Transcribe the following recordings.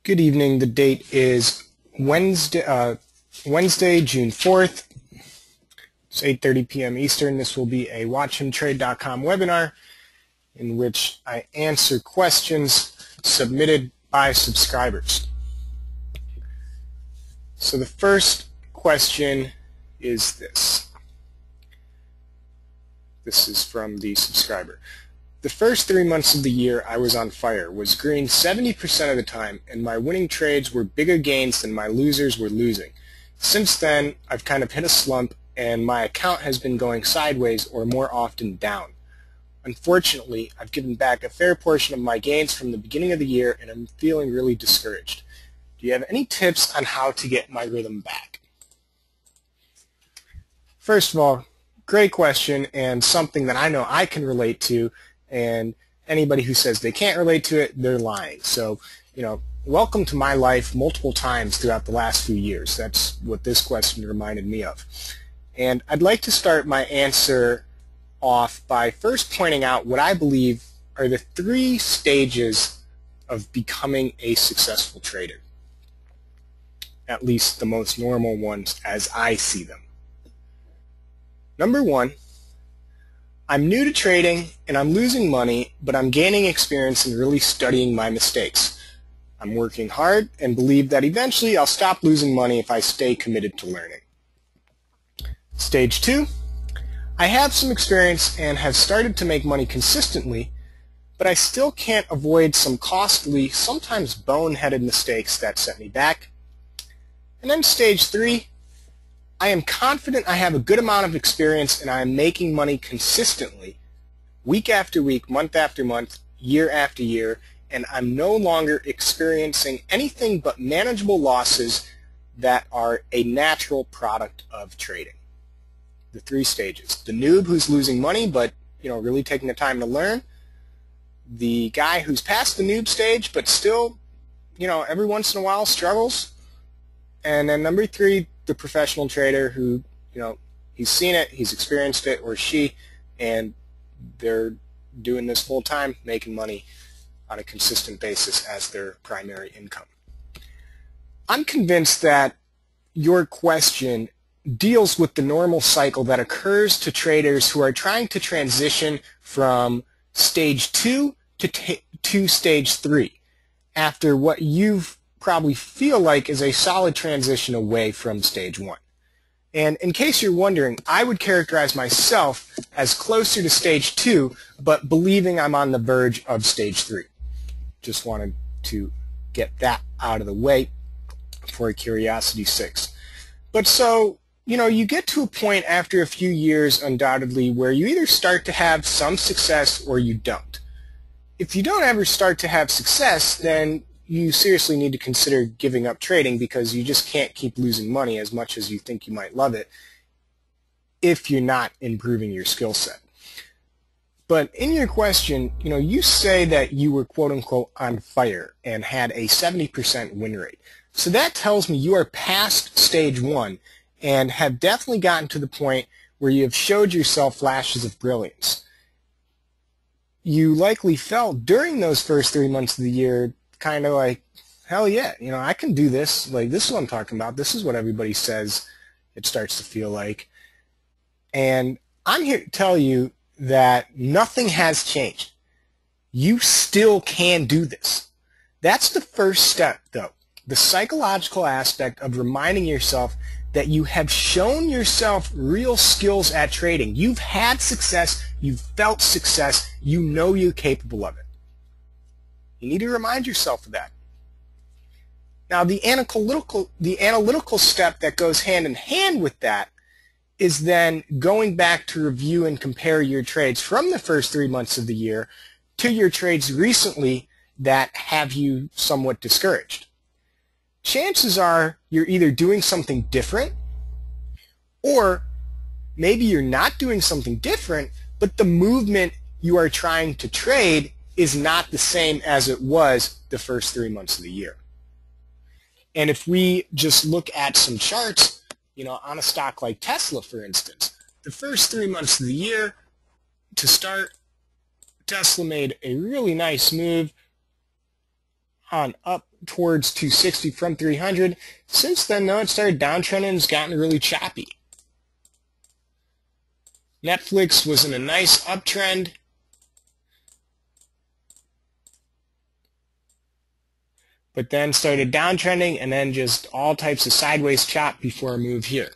Good evening. The date is Wednesday, June 4th. It's 8:30 p.m. Eastern. This will be a Watchhimtrade.com webinar in which I answer questions submitted by subscribers. So the first question is this. This is from the subscriber. The first 3 months of the year I was on fire, was green 70% of the time, and my winning trades were bigger gains than my losers were losing. Since then, I've kind of hit a slump, and my account has been going sideways or more often down. Unfortunately, I've given back a fair portion of my gains from the beginning of the year, and I'm feeling really discouraged. Do you have any tips on how to get my rhythm back? First of all, great question, and something that I know I can relate to. And anybody who says they can't relate to it, they're lying. So, welcome to my life multiple times throughout the last few years. That's what this question reminded me of. And I'd like to start my answer off by first pointing out what I believe are the 3 stages of becoming a successful trader. At least the most normal ones as I see them. Number 1, I'm new to trading and I'm losing money, but I'm gaining experience and really studying my mistakes. I'm working hard and believe that eventually I'll stop losing money if I stay committed to learning. Stage 2, I have some experience and have started to make money consistently, but I still can't avoid some costly, sometimes boneheaded mistakes that set me back. And then stage 3, I am confident I have a good amount of experience and I am making money consistently, week after week, month after month, year after year, and I'm no longer experiencing anything but manageable losses that are a natural product of trading. The 3 stages. The noob who's losing money but really taking the time to learn. The guy who's past the noob stage but still every once in a while struggles. And then number 3, the professional trader who, he's seen it, he's experienced it, or she, and they're doing this full time, making money on a consistent basis as their primary income. I'm convinced that your question deals with the normal cycle that occurs to traders who are trying to transition from stage 2 to stage 3 after what you've probably feel like is a solid transition away from stage 1. And in case you're wondering, I would characterize myself as closer to stage 2, but believing I'm on the verge of stage 3. Just wanted to get that out of the way for curiosity's sake. But so, you get to a point after a few years, undoubtedly, where you either start to have some success or you don't. If you don't ever start to have success, then you seriously need to consider giving up trading because you just can't keep losing money as much as you think you might love it if you're not improving your skill set. But in your question, you say that you were quote-unquote on fire and had a 70% win rate. So that tells me you are past stage 1 and have definitely gotten to the point where you have showed yourself flashes of brilliance. You likely felt during those first 3 months of the year kind of like, hell yeah, I can do this. Like, this is what I'm talking about. This is what everybody says it starts to feel like. And I'm here to tell you that nothing has changed. You still can do this. That's the first step, though. The psychological aspect of reminding yourself that you have shown yourself real skills at trading. You've had success. You've felt success. You know you're capable of it. You need to remind yourself of that. Now, the analytical step that goes hand in hand with that is then going back to review and compare your trades from the first 3 months of the year to your trades recently that have you somewhat discouraged. Chances are you're either doing something different, or maybe you're not doing something different, but the movement you are trying to trade is not the same as it was the first 3 months of the year. And if we just look at some charts, on a stock like Tesla, for instance, the first 3 months of the year, to start, Tesla made a really nice move on up towards 260 from 300. Since then, though, it started downtrending and it's gotten really choppy. Netflix was in a nice uptrend. But then started downtrending and then just all types of sideways chop before a move here.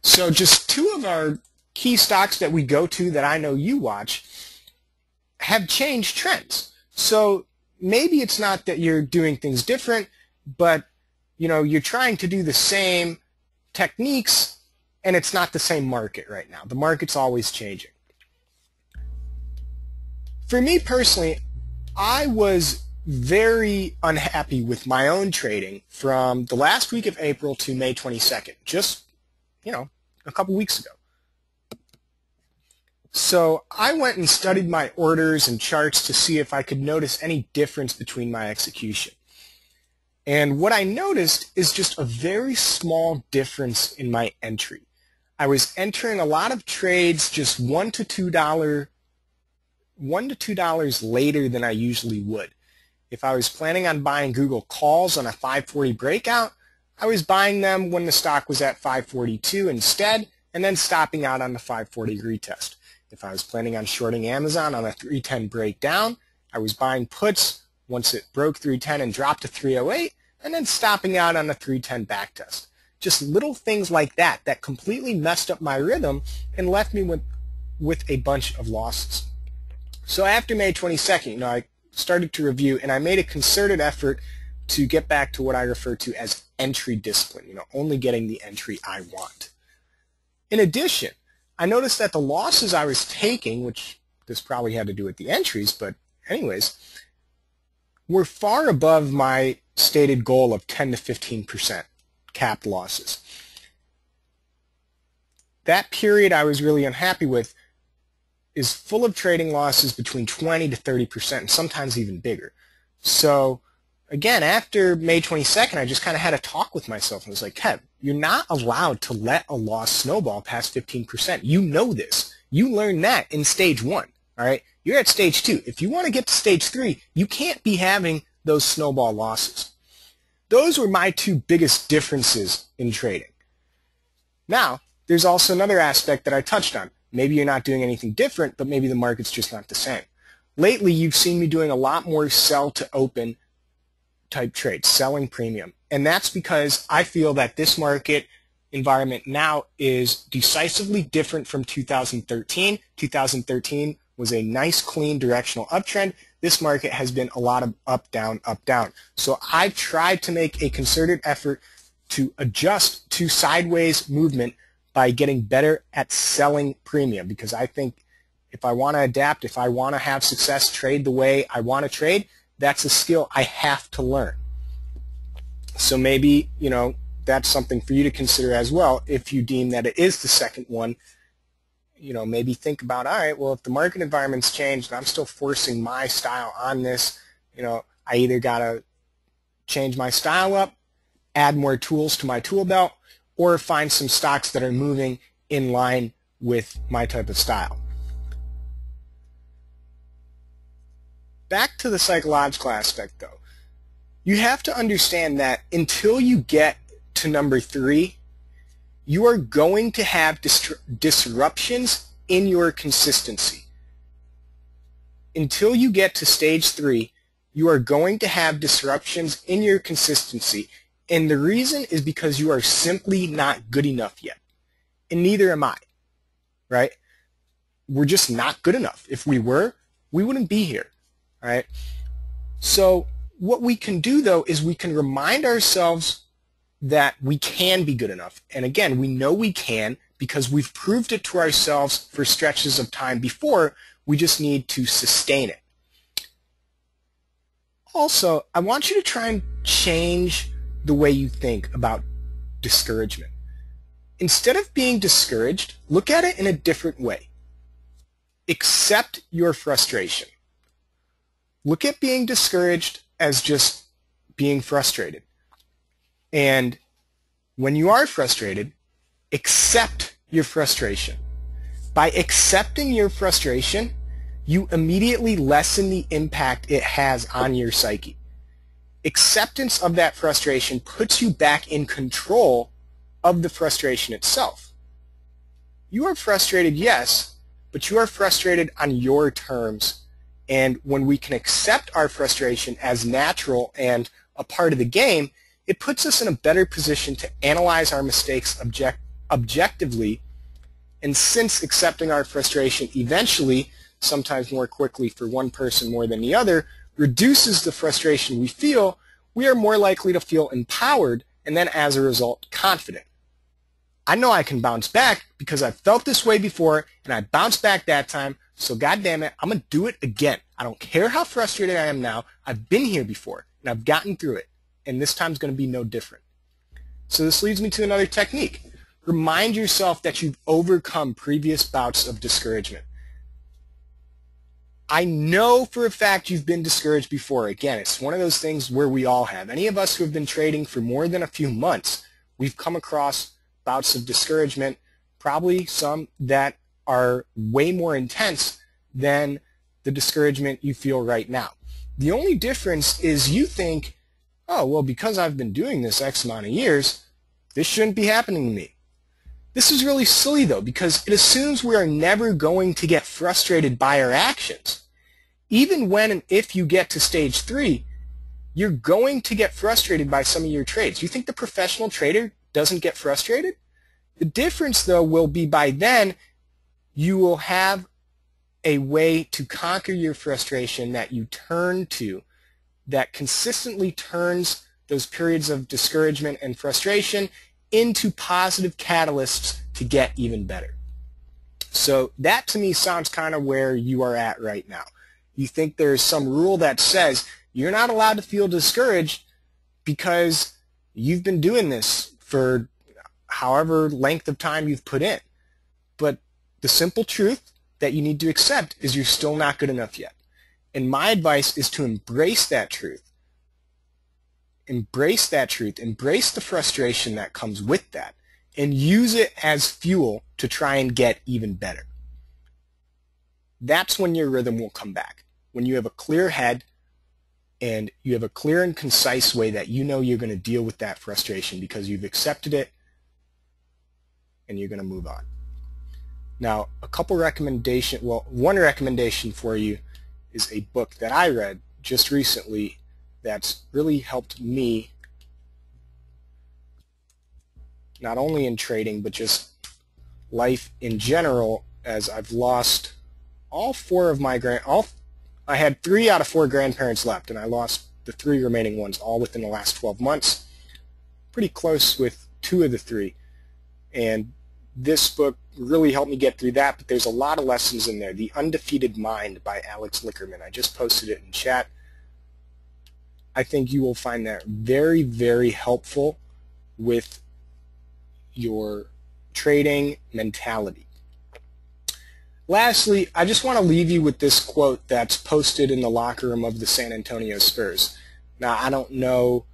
So just two of our key stocks that we go to that I know you watch have changed trends. So maybe it's not that you're doing things different, but you're trying to do the same techniques and it's not the same market right now. The market's always changing. For me personally, I was very unhappy with my own trading from the last week of April to May 22nd, just, a couple weeks ago. So I went and studied my orders and charts to see if I could notice any difference between my execution. And what I noticed is just a very small difference in my entry. I was entering a lot of trades just $1 to $2 later than I usually would. If I was planning on buying Google calls on a 540 breakout, I was buying them when the stock was at 542 instead, and then stopping out on the 540 retest. If I was planning on shorting Amazon on a 310 breakdown, I was buying puts once it broke 310 and dropped to 308, and then stopping out on the 310 backtest. Just little things like that that completely messed up my rhythm and left me with a bunch of losses. So after May 22nd, I started to review, and I made a concerted effort to get back to what I refer to as entry discipline, only getting the entry I want. In addition, I noticed that the losses I was taking, which this probably had to do with the entries, but anyways, were far above my stated goal of 10 to 15% capped losses. That period I was really unhappy with is full of trading losses between 20 to 30% and sometimes even bigger. So again, after May 22nd, I just kind of had a talk with myself and was like, Kev, you're not allowed to let a loss snowball past 15%. You know this. You learned that in stage 1. All right? You're at stage 2. If you want to get to stage 3, you can't be having those snowball losses. Those were my two biggest differences in trading. Now, there's also another aspect that I touched on. Maybe you're not doing anything different, but maybe the market's just not the same. Lately, you've seen me doing a lot more sell to open type trades, selling premium. And that's because I feel that this market environment now is decisively different from 2013. 2013 was a nice, clean, directional uptrend. This market has been a lot of up, down, up, down. So I've tried to make a concerted effort to adjust to sideways movement by getting better at selling premium, because I think if I want to adapt, if I want to have success, trade the way I want to trade, that's a skill I have to learn. So maybe, that's something for you to consider as well. If you deem that it is the second one, maybe think about, all right, well, if the market environment's changed and I'm still forcing my style on this, I either got to change my style up, add more tools to my tool belt, or find some stocks that are moving in line with my type of style. Back to the psychological aspect, though. You have to understand that until you get to number 3, you are going to have disruptions in your consistency. Until you get to stage 3, you are going to have disruptions in your consistency. And the reason is because you are simply not good enough yet. And neither am I, right? We're just not good enough. If we were, we wouldn't be here, all right? So what we can do, though, is we can remind ourselves that we can be good enough. And again, we know we can because we've proved it to ourselves for stretches of time before. We just need to sustain it. Also, I want you to try and change the way you think about discouragement. Instead of being discouraged, look at it in a different way. Accept your frustration. Look at being discouraged as just being frustrated. And when you are frustrated, accept your frustration. By accepting your frustration, you immediately lessen the impact it has on your psyche. Acceptance of that frustration puts you back in control of the frustration itself. You are frustrated, yes, but you are frustrated on your terms. And when we can accept our frustration as natural and a part of the game, it puts us in a better position to analyze our mistakes objectively. And since accepting our frustration eventually, sometimes more quickly for one person more than the other, reduces the frustration we feel, we are more likely to feel empowered and then as a result confident. I know I can bounce back because I've felt this way before and I bounced back that time, so goddamn it, I'm going to do it again. I don't care how frustrated I am now. I've been here before and I've gotten through it, and this time's going to be no different. So this leads me to another technique. Remind yourself that you've overcome previous bouts of discouragement. I know for a fact you've been discouraged before. Again, it's one of those things where we all have. Any of us who have been trading for more than a few months, we've come across bouts of discouragement, probably some that are way more intense than the discouragement you feel right now. The only difference is you think, oh, well, because I've been doing this X amount of years, this shouldn't be happening to me. This is really silly, though, because it assumes we are never going to get frustrated by our actions. Even when and if you get to stage 3, you're going to get frustrated by some of your trades. You think the professional trader doesn't get frustrated? The difference, though, will be by then you will have a way to conquer your frustration that you turn to, that consistently turns those periods of discouragement and frustration into positive catalysts to get even better. So that to me sounds kind of where you are at right now. You think there's some rule that says you're not allowed to feel discouraged because you've been doing this for however length of time you've put in. But the simple truth that you need to accept is you're still not good enough yet. And my advice is to embrace that truth. Embrace that truth. Embrace the frustration that comes with that. And use it as fuel to try and get even better. That's when your rhythm will come back. When you have a clear head and you have a clear and concise way that you know you're going to deal with that frustration because you've accepted it and you're going to move on. Now, one recommendation for you is a book that I read just recently that's really helped me not only in trading but just life in general, as I've lost I had 3 out of 4 grandparents left, and I lost the 3 remaining ones all within the last 12 months. Pretty close with 2 of the 3. And this book really helped me get through that, but there's a lot of lessons in there. The Undefeated Mind by Alex Lickerman. I just posted it in chat. I think you will find that very, very helpful with your trading mentality. Lastly, I just want to leave you with this quote that's posted in the locker room of the San Antonio Spurs. Now, I don't know,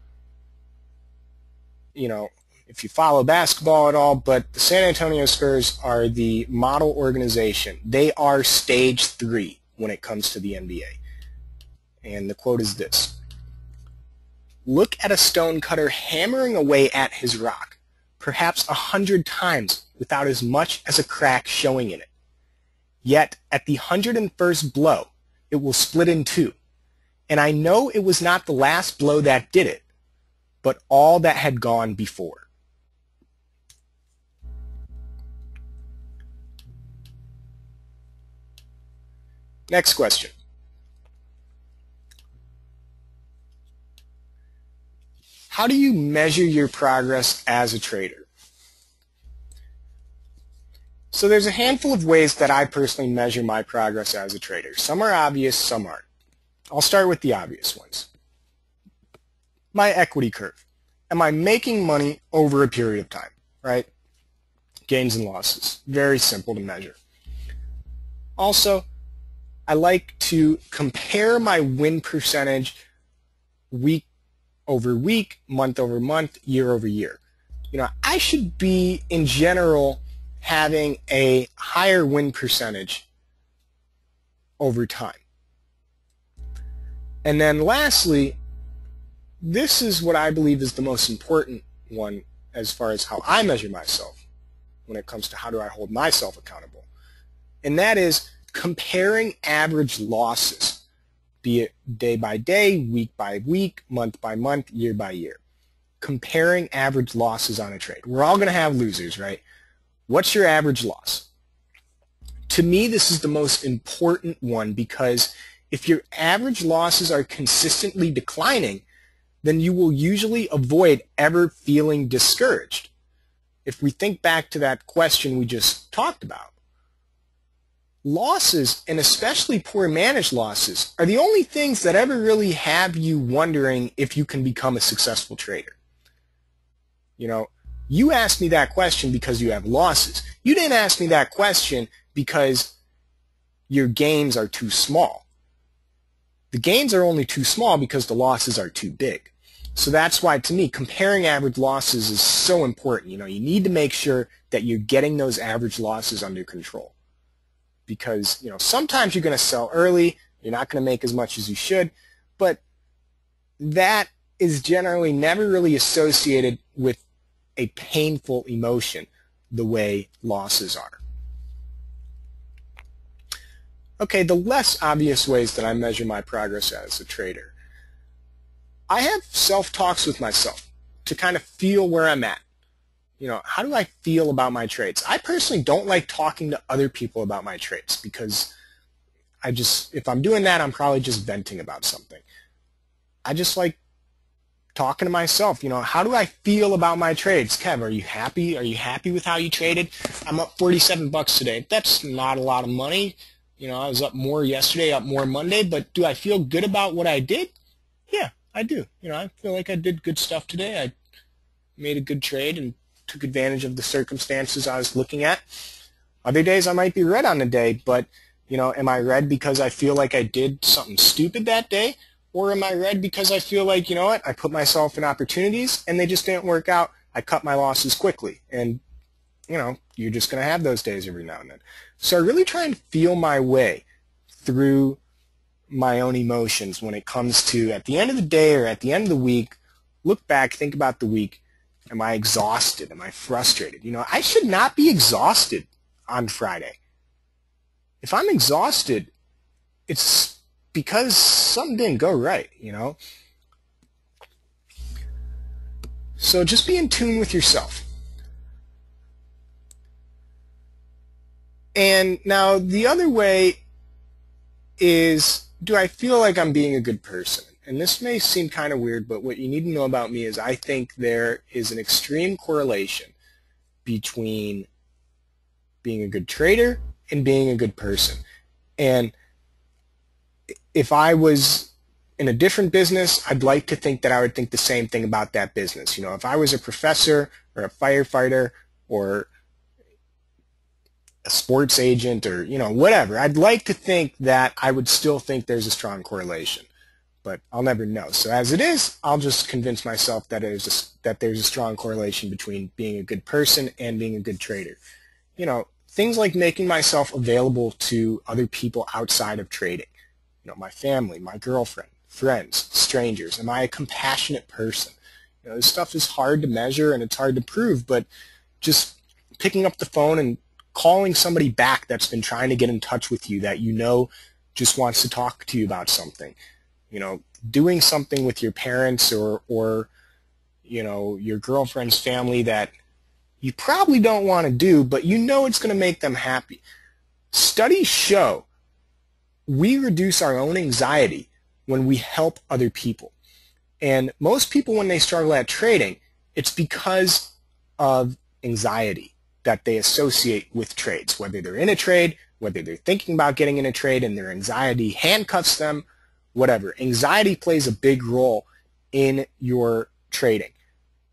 if you follow basketball at all, but the San Antonio Spurs are the model organization. They are stage 3 when it comes to the NBA. And the quote is this: "Look at a stonecutter hammering away at his rock, perhaps 100 times without as much as a crack showing in it. Yet at the 101st blow, it will split in 2. And I know it was not the last blow that did it, but all that had gone before." Next question. How do you measure your progress as a trader? So there's a handful of ways that I personally measure my progress as a trader. Some are obvious, some aren't. I'll start with the obvious ones. My equity curve. Am I making money over a period of time, right? Gains and losses. Very simple to measure. Also, I like to compare my win percentage week over week, month over month, year over year. I should be, in general, having a higher win percentage over time. And then lastly, this is what I believe is the most important one as far as how I measure myself when it comes to how do I hold myself accountable. And that is comparing average losses, be it day by day, week by week, month by month, year by year. Comparing average losses on a trade. We're all going to have losers, right? What's your average loss? To me, this is the most important one because if your average losses are consistently declining, then you will usually avoid ever feeling discouraged. If we think back to that question we just talked about, losses, and especially poor managed losses, are the only things that ever really have you wondering if you can become a successful trader. You know, you asked me that question because you have losses. You didn't ask me that question because your gains are too small. The gains are only too small because the losses are too big. So that's why, to me, comparing average losses is so important. You know, you need to make sure that you're getting those average losses under control. Because, you know, sometimes you're going to sell early, you're not going to make as much as you should, but that is generally never really associated with a painful emotion the way losses are. Okay, the less obvious ways that I measure my progress as a trader. I have self-talks with myself to kind of feel where I'm at. You know, how do I feel about my trades? I personally don't like talking to other people about my trades because if I'm doing that, I'm probably just venting about something. I just like talking to myself. You know, how do I feel about my trades? Kev, are you happy? Are you happy with how you traded? I'm up 47 bucks today. That's not a lot of money. You know, I was up more yesterday, up more Monday, but do I feel good about what I did? Yeah, I do. You know, I feel like I did good stuff today. I made a good trade and took advantage of the circumstances I was looking at. Other days I might be red on the day, but, you know, am I red because I feel like I did something stupid that day? Or am I red because I feel like, you know what, I put myself in opportunities and they just didn't work out. I cut my losses quickly. And, you know, you're just going to have those days every now and then. So I really try and feel my way through my own emotions when it comes to, at the end of the day or at the end of the week, look back, think about the week. Am I exhausted? Am I frustrated? You know, I should not be exhausted on Friday. If I'm exhausted, it's because something didn't go right, you know? So just be in tune with yourself. And now the other way is, do I feel like I'm being a good person? And this may seem kind of weird, but what you need to know about me is I think there is an extreme correlation between being a good trader and being a good person. And if I was in a different business, I'd like to think that I would think the same thing about that business. You know, if I was a professor or a firefighter or a sports agent or, you know, whatever, I'd like to think that I would still think there's a strong correlation. But I'll never know. So as it is, I'll just convince myself that there's a strong correlation between being a good person and being a good trader. You know, things like making myself available to other people outside of trading. You know, my family, my girlfriend, friends, strangers. Am I a compassionate person? You know, this stuff is hard to measure and it's hard to prove, but just picking up the phone and calling somebody back that's been trying to get in touch with you that you know just wants to talk to you about something. You know, doing something with your parents or you know, your girlfriend's family that you probably don't want to do, but you know it's going to make them happy. Studies show we reduce our own anxiety when we help other people. And most people, when they struggle at trading, it's because of anxiety that they associate with trades, whether they're in a trade, whether they're thinking about getting in a trade and their anxiety handcuffs them, whatever. Anxiety plays a big role in your trading.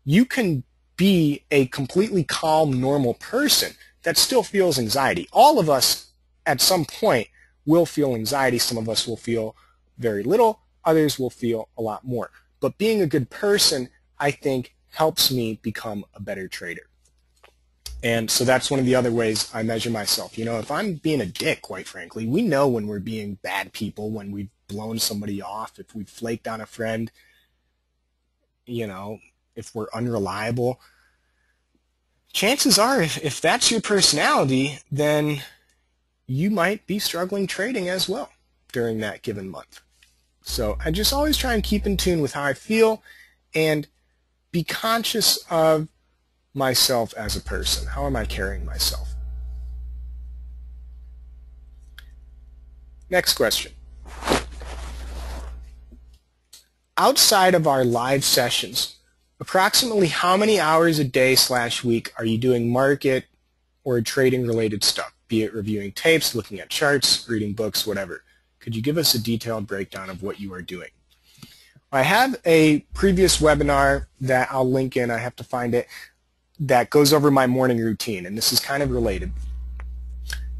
You can be a completely calm, normal person that still feels anxiety. All of us at some point will feel anxiety. Some of us will feel very little. Others will feel a lot more. But being a good person, I think, helps me become a better trader. And so that's one of the other ways I measure myself. You know, if I'm being a dick, quite frankly, we know when we're being bad people, when we've blown somebody off, if we've flaked on a friend. if we're unreliable, chances are if that's your personality, then you might be struggling trading as well during that given month. So I just always try and keep in tune with how I feel and be conscious of myself as a person. How am I carrying myself? Next question. Outside of our live sessions, approximately how many hours a day/week are you doing market or trading related stuff, be it reviewing tapes, looking at charts, reading books, whatever? Could you give us a detailed breakdown of what you are doing? I have a previous webinar that I'll link in, I have to find it, that goes over my morning routine, and this is kind of related.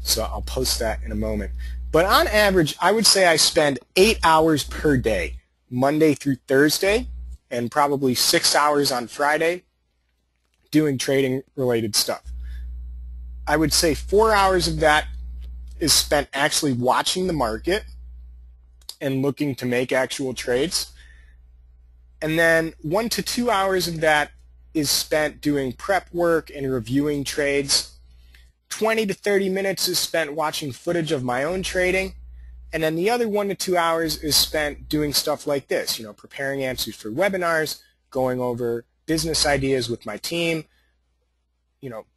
So I'll post that in a moment. But on average, I would say I spend 8 hours per day, Monday through Thursday, and probably 6 hours on Friday doing trading related stuff. I would say 4 hours of that is spent actually watching the market and looking to make actual trades. And then 1 to 2 hours of that is spent doing prep work and reviewing trades. 20 to 30 minutes is spent watching footage of my own trading. And then the other 1 to 2 hours is spent doing stuff like this, preparing answers for webinars, going over business ideas with my team,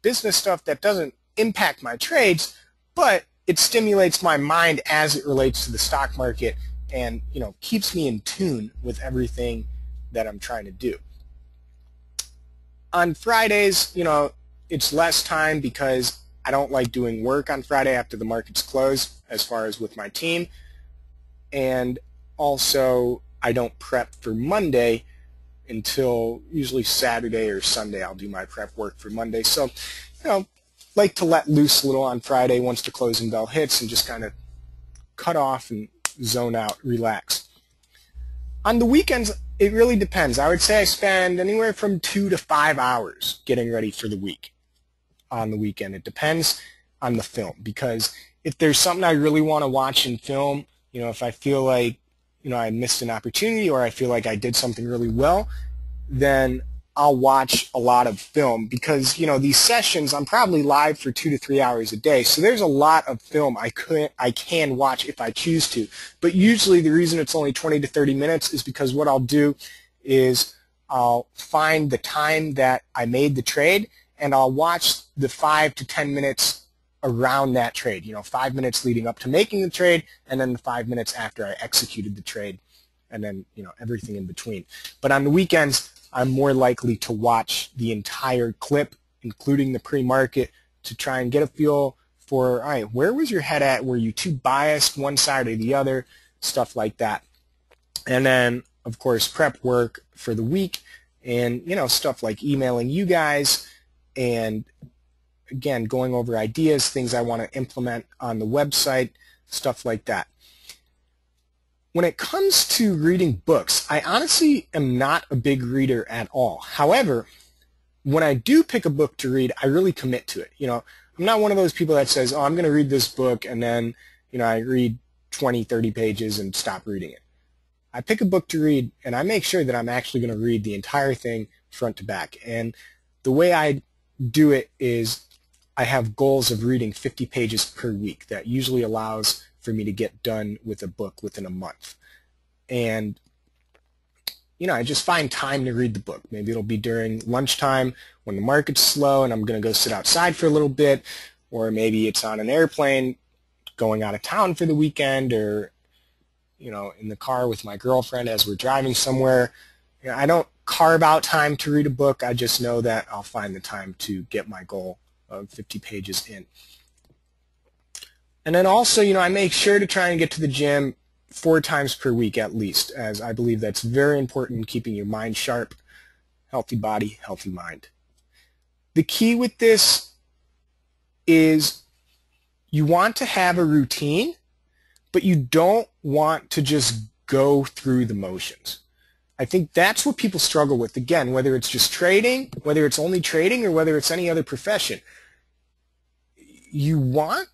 business stuff that doesn't impact my trades, but it stimulates my mind as it relates to the stock market and, keeps me in tune with everything that I'm trying to do. On Fridays, it's less time because I don't like doing work on Friday after the markets close as far as with my team. And also, I don't prep for Monday until usually Saturday or Sunday. I'll do my prep work for Monday. So, like to let loose a little on Friday once the closing bell hits and just kind of cut off and zone out, relax. On the weekends, it really depends. I would say I spend anywhere from 2 to 5 hours getting ready for the week. On the weekend, it depends on the film, because if there's something I really want to watch in film, if I feel like I missed an opportunity or I feel like I did something really well, then I'll watch a lot of film, because these sessions I'm probably live for 2 to 3 hours a day, so there's a lot of film I can watch if I choose to. But usually the reason it's only 20 to 30 minutes is because what I'll do is I'll find the time that I made the trade and I'll watch the 5 to 10 minutes around that trade, 5 minutes leading up to making the trade, and then the 5 minutes after I executed the trade, and then, everything in between. But on the weekends, I'm more likely to watch the entire clip, including the pre-market, to try and get a feel for, all right, where was your head at? Were you too biased one side or the other? Stuff like that. And then, of course, prep work for the week, and, stuff like emailing you guys, and again, going over ideas, things I want to implement on the website, stuff like that. When it comes to reading books, I honestly am not a big reader at all. However, when I do pick a book to read, I really commit to it. I'm not one of those people that says, oh, I'm going to read this book, and then, I read 20, 30 pages and stop reading it. I pick a book to read, and I make sure that I'm actually going to read the entire thing front to back. And the way I do it is I have goals of reading 50 pages per week. That usually allows for me to get done with a book within a month. And, I just find time to read the book. Maybe it'll be during lunchtime when the market's slow and I'm going to go sit outside for a little bit, or maybe it's on an airplane going out of town for the weekend, or, in the car with my girlfriend as we're driving somewhere. I don't carve out time to read a book. I just know that I'll find the time to get my goal of 50 pages in. And then also, I make sure to try and get to the gym 4 times per week at least, as I believe that's very important in keeping your mind sharp. Healthy body, healthy mind. The key with this is you want to have a routine, but you don't want to just go through the motions. I think that's what people struggle with. Again, whether it's just trading, whether it's only trading, or whether it's any other profession. You want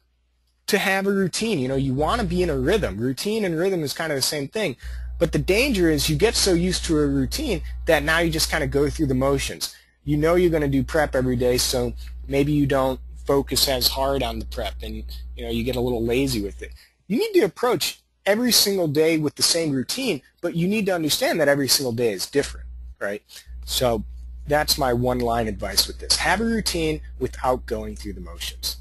to have a routine. You want to be in a rhythm. Routine and rhythm is kind of the same thing. But the danger is you get so used to a routine that now you just kind of go through the motions. You know you're going to do prep every day, so maybe you don't focus as hard on the prep, and you get a little lazy with it. You need to approach every single day with the same routine, but you need to understand that every single day is different, right? So that's my one-line advice with this. Have a routine without going through the motions.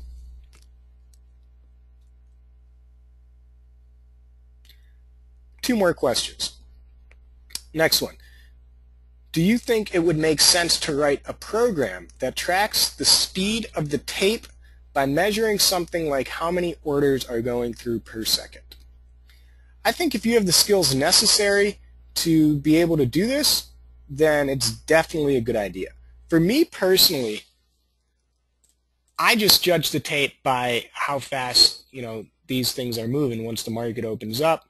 Two more questions. Next one. Do you think it would make sense to write a program that tracks the speed of the tape by measuring something like how many orders are going through per second? I think if you have the skills necessary to be able to do this, then it's definitely a good idea. For me personally, I just judge the tape by how fast these things are moving once the market opens up,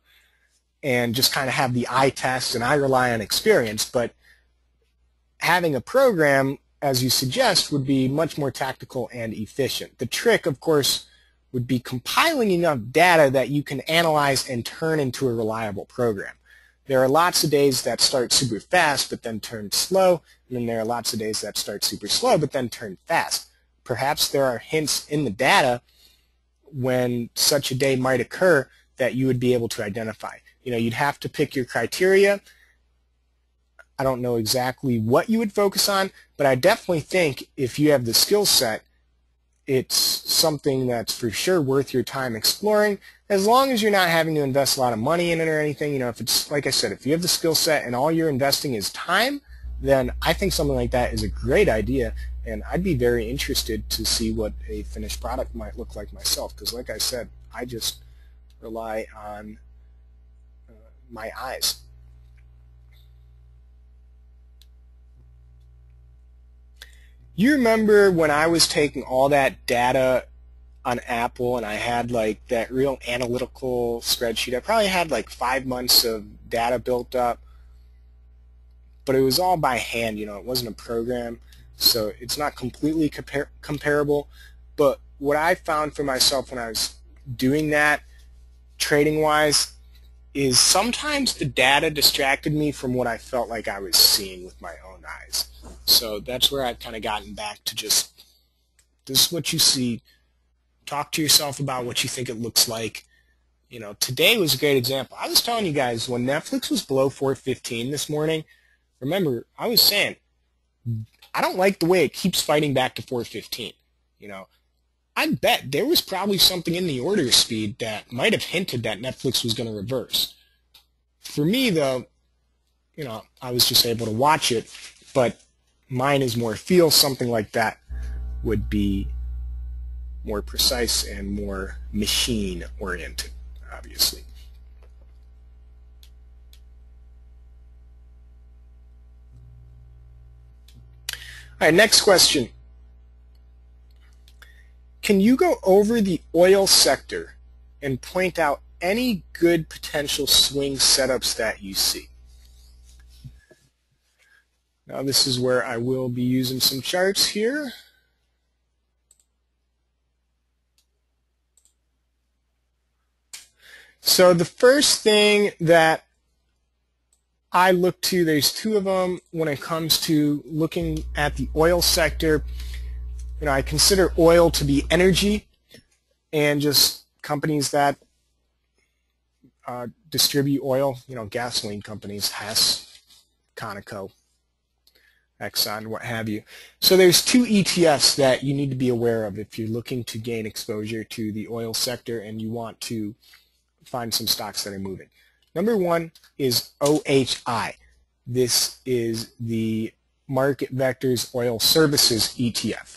and just kind of have the eye test, and I rely on experience. But having a program, as you suggest, would be much more tactical and efficient. The trick, of course, would be compiling enough data that you can analyze and turn into a reliable program. There are lots of days that start super fast but then turn slow, and then there are lots of days that start super slow but then turn fast. Perhaps there are hints in the data when such a day might occur that you would be able to identify. You'd have to pick your criteria. I don't know exactly what you would focus on, but I definitely think if you have the skill set, it's something that's for sure worth your time exploring, as long as you're not having to invest a lot of money in it or anything. If it's, like I said, if you have the skill set and all you're investing is time, then I think something like that is a great idea, and I'd be very interested to see what a finished product might look like myself, because like I said, I just rely on my eyes. You remember when I was taking all that data on Apple and I had like that real analytical spreadsheet? I probably had like 5 months of data built up, but it was all by hand, it wasn't a program, so it's not completely comparable. But what I found for myself when I was doing that trading-wise is sometimes the data distracted me from what I felt like I was seeing with my own eyes. So that's where I've kind of gotten back to just, this is what you see. Talk to yourself about what you think it looks like. Today was a great example. I was telling you guys when Netflix was below 415 this morning, remember, I was saying, I don't like the way it keeps fighting back to 415. I bet there was probably something in the order speed that might have hinted that Netflix was going to reverse. For me, though, I was just able to watch it, but mine is more feel. Something like that would be more precise and more machine-oriented, obviously. All right, next question. Can you go over the oil sector and point out any good potential swing setups that you see? Now this is where I will be using some charts here. So the first thing that I look to, there's two of them when it comes to looking at the oil sector. I consider oil to be energy, and just companies that distribute oil, gasoline companies, Hess, Conoco, Exxon, what have you. So there's two ETFs that you need to be aware of if you're looking to gain exposure to the oil sector and you want to find some stocks that are moving. Number one is OHI. This is the Market Vectors Oil Services ETF.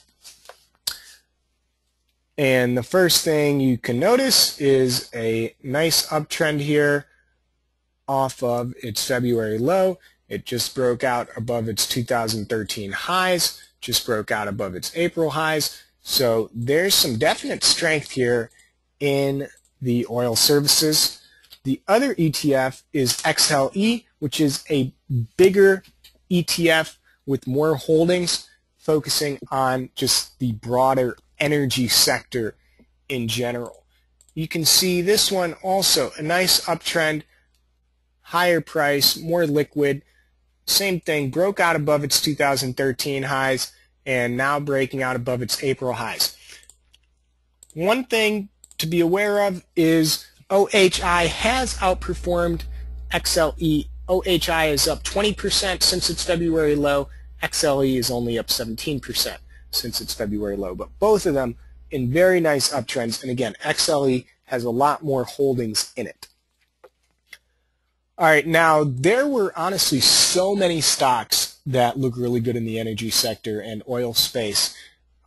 And the first thing you can notice is a nice uptrend here off of its February low. It just broke out above its 2013 highs, just broke out above its April highs. So there's some definite strength here in the oil services. The other ETF is XLE, which is a bigger ETF with more holdings, focusing on just the broader energy sector in general. You can see this one also, a nice uptrend, higher price, more liquid. Same thing, broke out above its 2013 highs and now breaking out above its April highs. One thing to be aware of is OHI has outperformed XLE. OHI is up 20% since its February low. XLE is only up 17% since its February low. But both of them in very nice uptrends. And again, XLE has a lot more holdings in it. All right, now there were honestly so many stocks that look really good in the energy sector and oil space.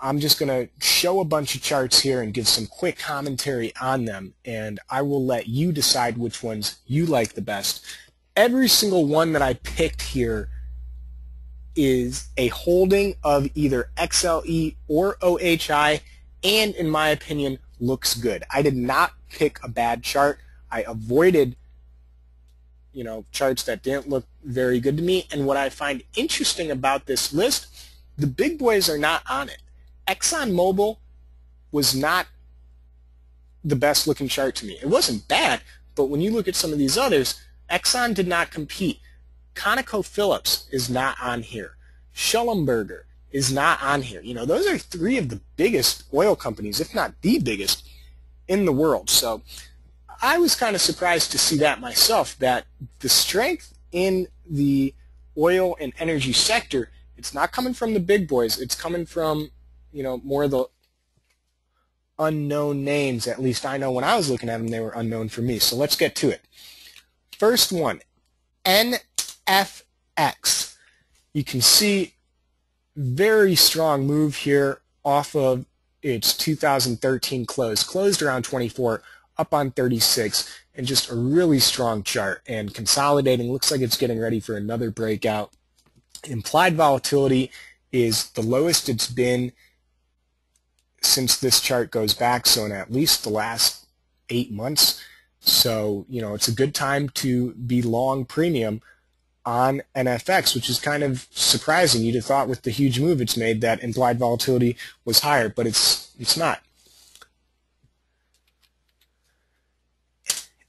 I'm just going to show a bunch of charts here and give some quick commentary on them, and I will let you decide which ones you like the best. Every single one that I picked here is a holding of either XLE or OHI, and in my opinion, looks good. I did not pick a bad chart. I avoided charts that didn't look very good to me, and what I find interesting about this list, the big boys are not on it. ExxonMobil was not the best looking chart to me. It wasn't bad, but when you look at some of these others, Exxon did not compete. ConocoPhillips is not on here. Schellenberger is not on here. Those are three of the biggest oil companies, if not the biggest, in the world. So I was kind of surprised to see that myself, that the strength in the oil and energy sector, it's not coming from the big boys. It's coming from more of the unknown names. At least I know when I was looking at them, they were unknown for me. So let's get to it. First one, NFX. You can see very strong move here off of its 2013 close. Closed around 24, up on 36, and just a really strong chart. And consolidating, looks like it's getting ready for another breakout. Implied volatility is the lowest it's been since this chart goes back, so in at least the last 8 months. So, it's a good time to be long premium on NFX, which is kind of surprising. You'd have thought with the huge move it's made that implied volatility was higher, but it's not.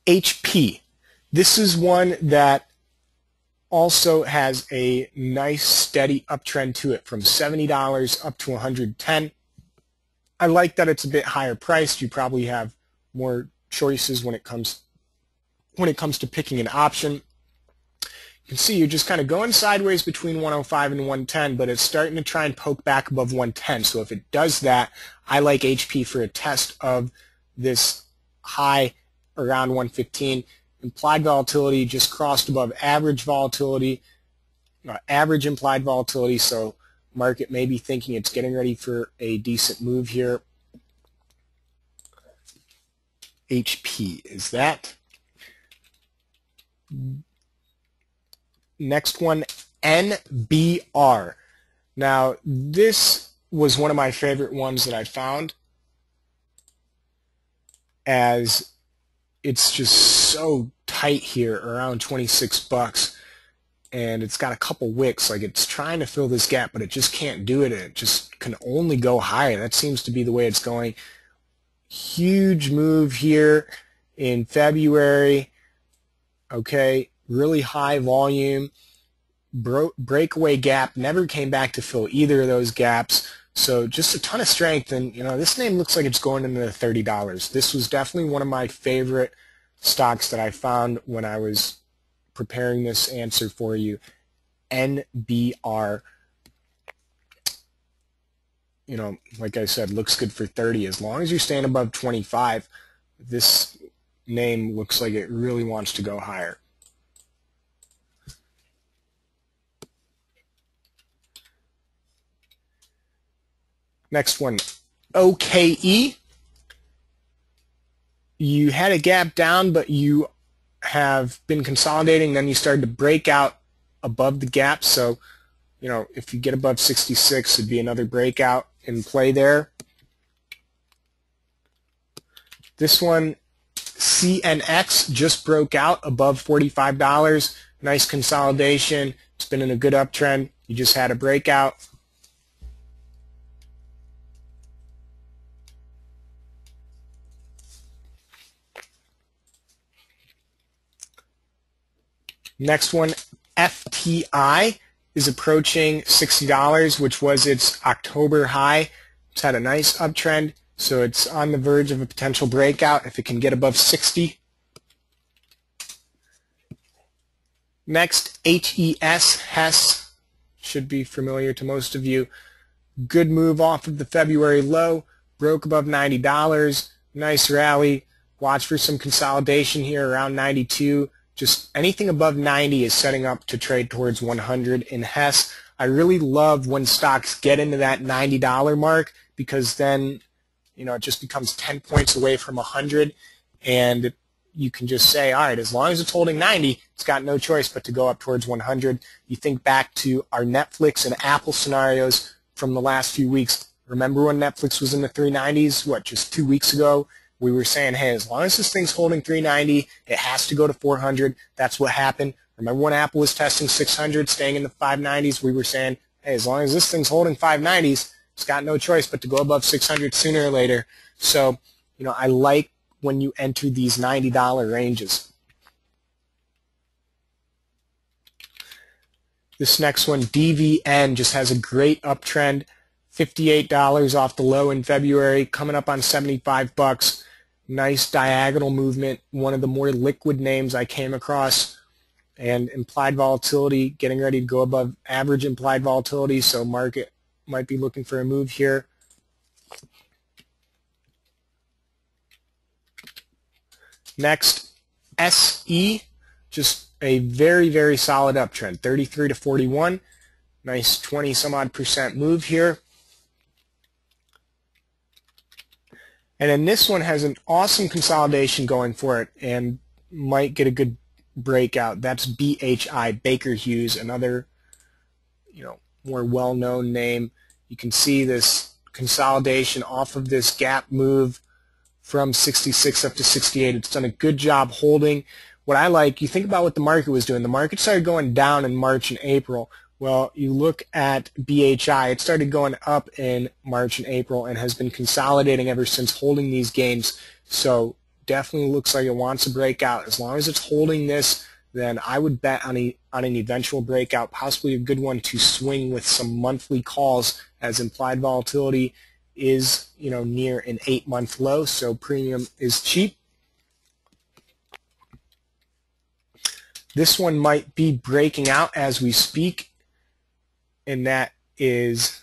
HP. This is one that also has a nice steady uptrend to it from $70 up to $110. I like that it's a bit higher priced. You probably have more choices when it comes to picking an option. You can see you're just kind of going sideways between 105 and 110, but it's starting to try and poke back above 110. So if it does that, I like HP for a test of this high around 115. Implied volatility just crossed above average volatility, average implied volatility, so market may be thinking it's getting ready for a decent move here. HP is that. Next one, NBR. Now, this was one of my favorite ones that I found, as it's just so tight here, around 26 bucks. And it's got a couple wicks, like it's trying to fill this gap, but it just can't do it, and it just can only go higher. That seems to be the way it's going. Huge move here in February. Okay, really high volume. Breakaway gap, never came back to fill either of those gaps. So just a ton of strength, and this name looks like it's going into the $30. This was definitely one of my favorite stocks that I found when I was preparing this answer for you. NBR, like I said, looks good for 30. As long as you're staying above 25, this name looks like it really wants to go higher. Next one, OKE. You had a gap down, but you have been consolidating, then you started to break out above the gap. So, if you get above 66, it'd be another breakout in play there. This one, CNX, just broke out above $45. Nice consolidation. It's been in a good uptrend. You just had a breakout. Next one, FTI is approaching $60, which was its October high. It's had a nice uptrend, so it's on the verge of a potential breakout if it can get above 60. Next, HES, HES, should be familiar to most of you. Good move off of the February low, broke above $90, nice rally. Watch for some consolidation here around 92. Just anything above 90 is setting up to trade towards 100 in HES. I really love when stocks get into that $90 mark, because then, it just becomes 10 points away from 100, and you can just say, all right, as long as it's holding 90, it's got no choice but to go up towards 100. You think back to our Netflix and Apple scenarios from the last few weeks. Remember when Netflix was in the 390s, just 2 weeks ago? We were saying, hey, as long as this thing's holding 390, it has to go to 400. That's what happened. Remember when Apple was testing 600, staying in the 590s? We were saying, hey, as long as this thing's holding 590s, it's got no choice but to go above 600 sooner or later. So, I like when you enter these $90 ranges. This next one, DVN, just has a great uptrend. $58 off the low in February, coming up on $75. Nice diagonal movement, one of the more liquid names I came across. And implied volatility, getting ready to go above average implied volatility, so market might be looking for a move here. Next, SE, just a very, very solid uptrend, 33 to 41. Nice 20-some-odd% move here. And then this one has an awesome consolidation going for it and might get a good breakout. That's BHI, Baker Hughes, another more well-known name. You can see this consolidation off of this gap move from 66 up to 68. It's done a good job holding. What I like, you think about what the market was doing. The market started going down in March and April. Well, you look at BHI, it started going up in March and April and has been consolidating ever since, holding these gains. So definitely looks like it wants to break out. As long as it's holding this, then I would bet on an eventual breakout, possibly a good one to swing with some monthly calls, as implied volatility is near an 8-month low, so premium is cheap. This one might be breaking out as we speak, and that is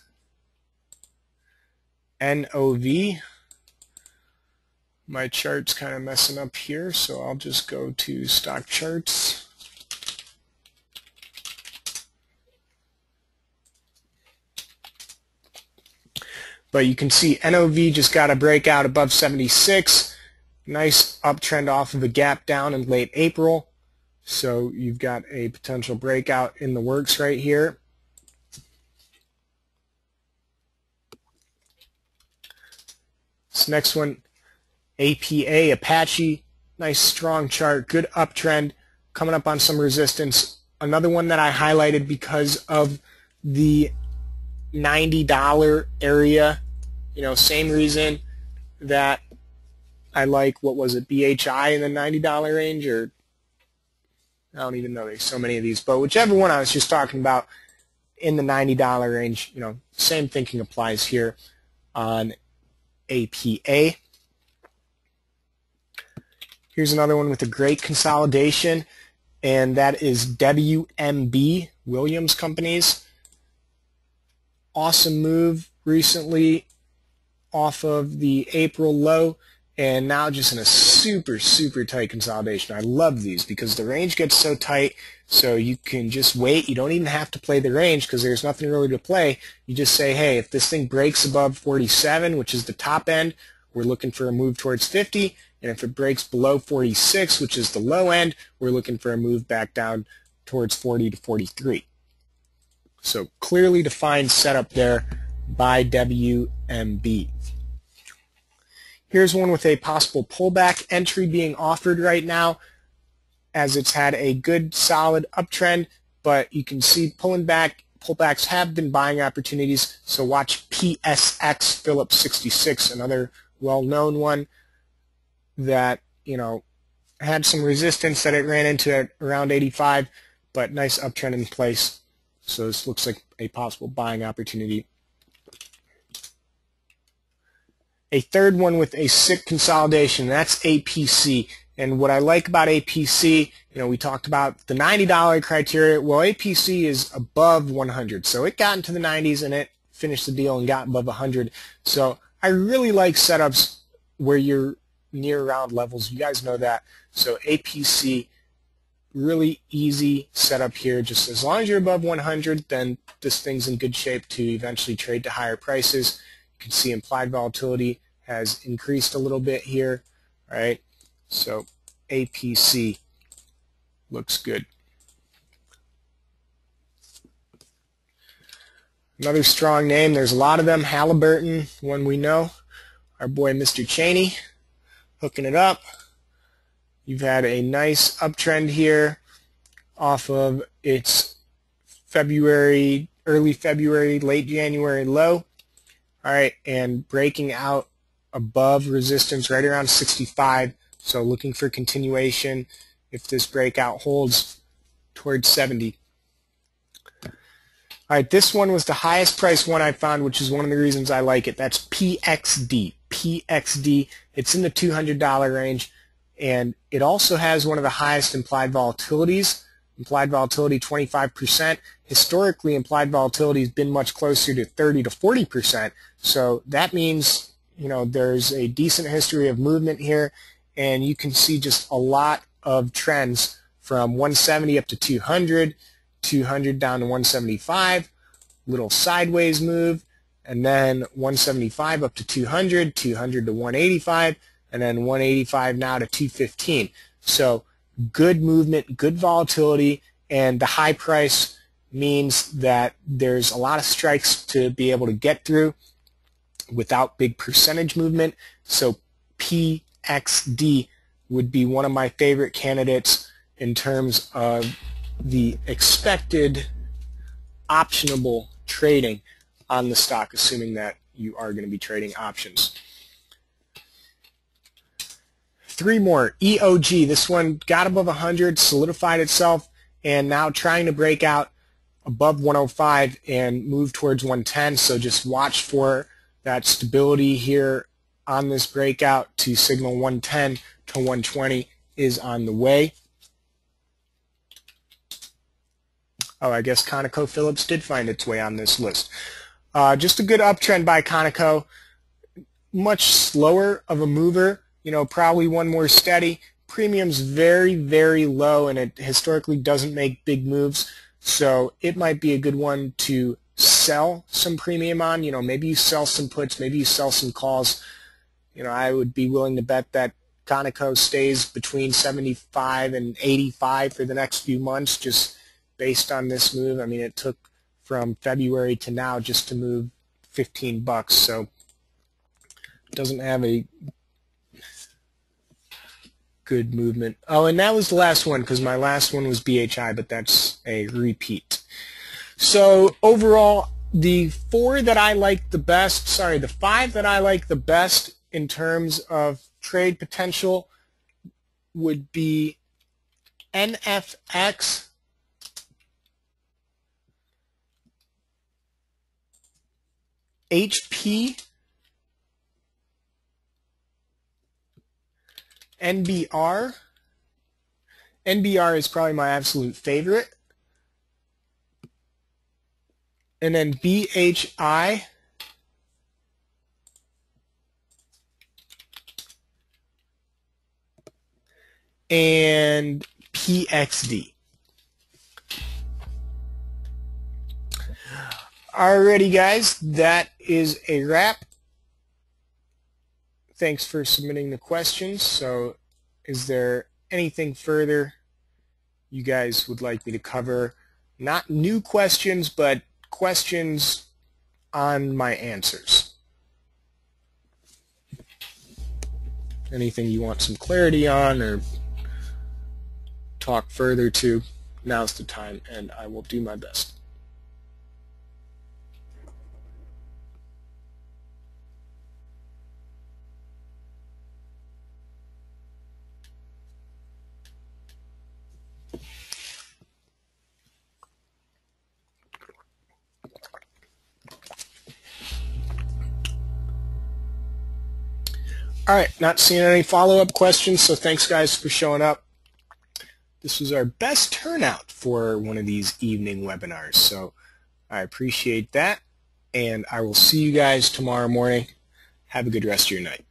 NOV. My chart's kind of messing up here, so I'll just go to stock charts. But you can see NOV just got a breakout above 76. Nice uptrend off of a gap down in late April. So you've got a potential breakout in the works right here. This next one, APA, Apache, nice strong chart, good uptrend, coming up on some resistance. Another one that I highlighted because of the $90 area, same reason that I like, what was it, BHI in the $90 range, or I don't even know, there's so many of these, but whichever one I was just talking about in the $90 range, same thinking applies here on APA. Here's another one with a great consolidation, and that is WMB, Williams Companies. Awesome move recently off of the April low, and now just in a super, super tight consolidation. I love these because the range gets so tight, so you can just wait. You don't even have to play the range because there's nothing really to play. You just say, hey, if this thing breaks above 47, which is the top end, we're looking for a move towards 50, and if it breaks below 46, which is the low end, we're looking for a move back down towards 40 to 43. So clearly defined setup there by WMB. Here's one with a possible pullback entry being offered right now, as it's had a good solid uptrend, but you can see pullbacks have been buying opportunities. So watch PSX, Phillips 66, another well-known one that had some resistance that it ran into at around 85, but nice uptrend in place. So this looks like a possible buying opportunity. A third one with a SIC consolidation, that's APC. And what I like about APC, we talked about the $90 criteria. Well, APC is above 100. So it got into the 90s and it finished the deal and got above 100. So I really like setups where you're near around levels. You guys know that. So APC, really easy setup here. Just as long as you're above 100, then this thing's in good shape to eventually trade to higher prices. You can see implied volatility has increased a little bit here. All right. So APC looks good. Another strong name. There's a lot of them. Halliburton, one we know. Our boy Mr. Cheney hooking it up. You've had a nice uptrend here off of its February, early February, late January low. All right, and breaking out above resistance right around 65. So looking for continuation if this breakout holds towards 70. All right, this one was the highest price one I found, which is one of the reasons I like it. That's PXD. PXD, it's in the $200 range, and it also has one of the highest implied volatilities. Implied volatility 25%. Historically, implied volatility has been much closer to 30 to 40%. So that means, there's a decent history of movement here, and you can see just a lot of trends from 170 up to 200, 200 down to 175, little sideways move, and then 175 up to 200, 200 to 185, and then 185 now to 215. So good movement, good volatility, and the high price means that there's a lot of strikes to be able to get through without big percentage movement. So PXD would be one of my favorite candidates in terms of the expected optionable trading on the stock, assuming that you are going to be trading options. Three more. EOG. This one got above 100, solidified itself, and now trying to break out above 105 and move towards 110. So just watch for that stability here on this breakout to signal 110 to 120 is on the way. Oh, I guess ConocoPhillips did find its way on this list. Just a good uptrend by Conoco. Much slower of a mover. Probably one more steady. Premium's very, very low, and it historically doesn't make big moves. So it might be a good one to sell some premium on. Maybe you sell some puts, maybe you sell some calls. I would be willing to bet that Conoco stays between 75 and 85 for the next few months, just based on this move. I mean, it took from February to now just to move 15 bucks, so it doesn't have a good movement. Oh, and that was the last one, because my last one was BHI, but that's a repeat. So overall, the five that I like the best in terms of trade potential would be NFX, HP, NBR. NBR is probably my absolute favorite. And then BHI, and PXD. Alrighty, guys, that is a wrap. Thanks for submitting the questions. So is there anything further you guys would like me to cover? Not new questions, but questions on my answers. Anything you want some clarity on or talk further to, now's the time, and I will do my best. All right, not seeing any follow-up questions, so thanks guys for showing up. This was our best turnout for one of these evening webinars, so I appreciate that, and I will see you guys tomorrow morning. Have a good rest of your night.